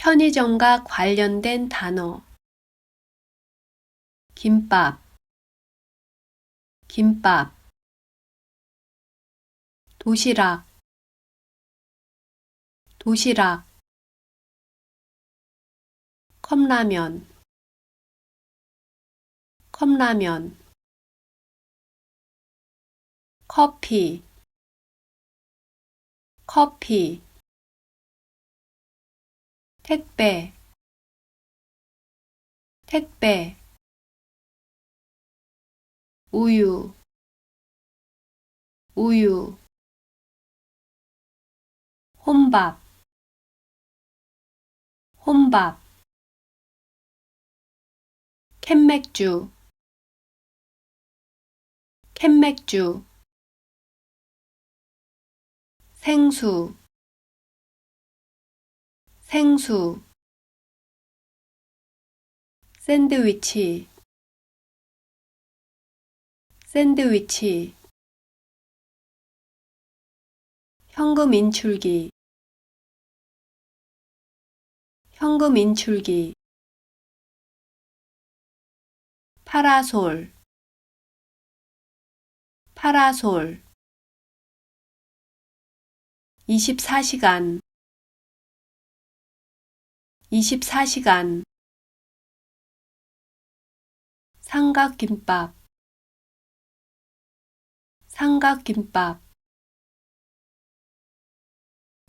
편의점과 관련된 단어 김밥, 김밥 도시락, 도시락 컵라면, 컵라면 커피, 커피 택배, 택배 우유, 우유 혼밥, 혼밥 캔맥주, 캔맥주 생수, 생수 샌드위치, 샌드위치 현금 인출기, 현금 인출기 파라솔, 파라솔 24시간, 24시간 삼각김밥, 삼각김밥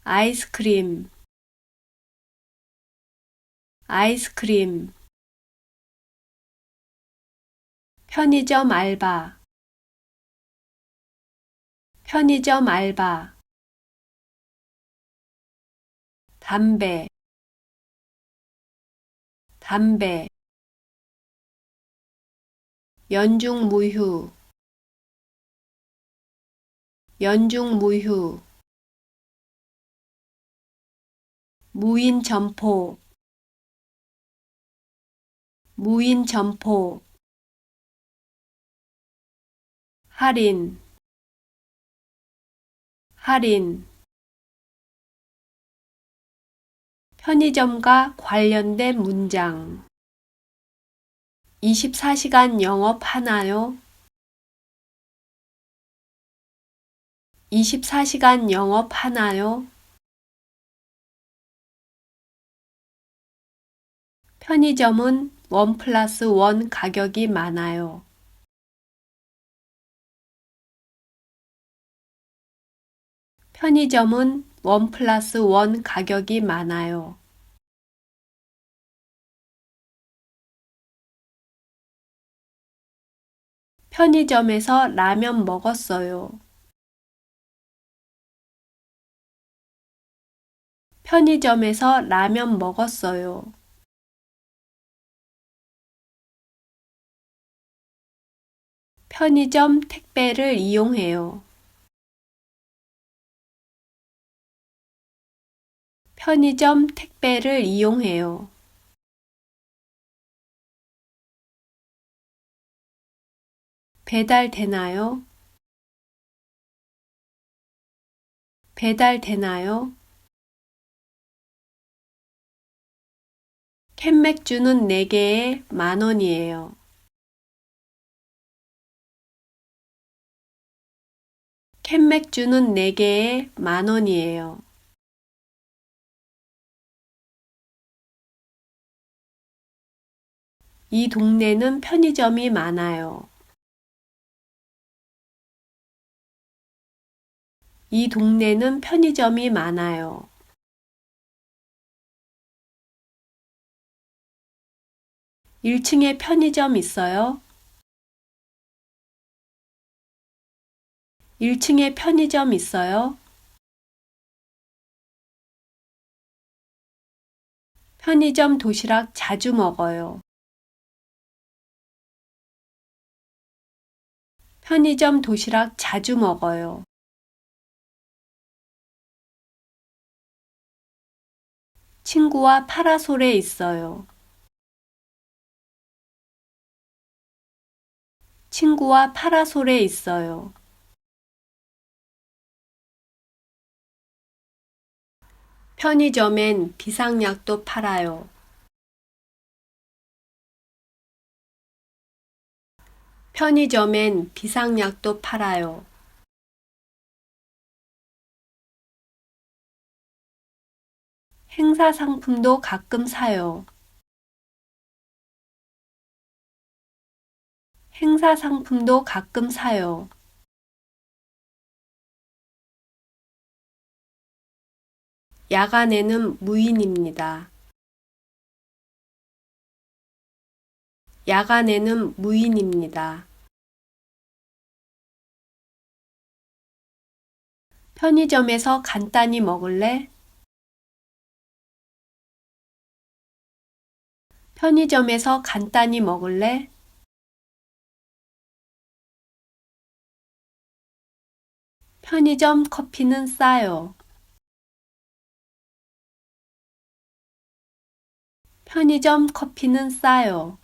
아이스크림, 아이스크림 편의점 알바, 편의점 알바 담배, 담배 연중무휴, 연중무휴 무인점포, 무인점포 할인, 할인 편의점과 관련된 문장 24시간 영업하나요? 24시간 영업하나요? 편의점은 1+1 가격이 많아요. 편의점은 1+1 가격이 많아요. 편의점에서 라면 먹었어요. 편의점에서 라면 먹었어요. 편의점 택배를 이용해요. 편의점 택배를 이용해요. 배달되나요? 배달되나요? 캔맥주는 4개에 10,000원이에요. 캔맥주는 4개에 10,000원이에요. 이 동네는 편의점이 많아요. 이 동네는 편의점이 많아요. (1층에) 편의점 있어요? 1층에 편의점 있어요? 편의점 도시락 자주 먹어요. 편의점 도시락 자주 먹어요. 친구와 파라솔에 있어요. 친구와 파라솔에 있어요. 편의점엔 비상약도 팔아요. 편의점엔 비상약도 팔아요. 행사 상품도 가끔 사요. 행사 상품도 가끔 사요. 야간에는 무인입니다. 야간에는 무인입니다. 편의점에서 간단히 먹을래? 편의점에서 간단히 먹을래? 편의점 커피는 싸요. 편의점 커피는 싸요.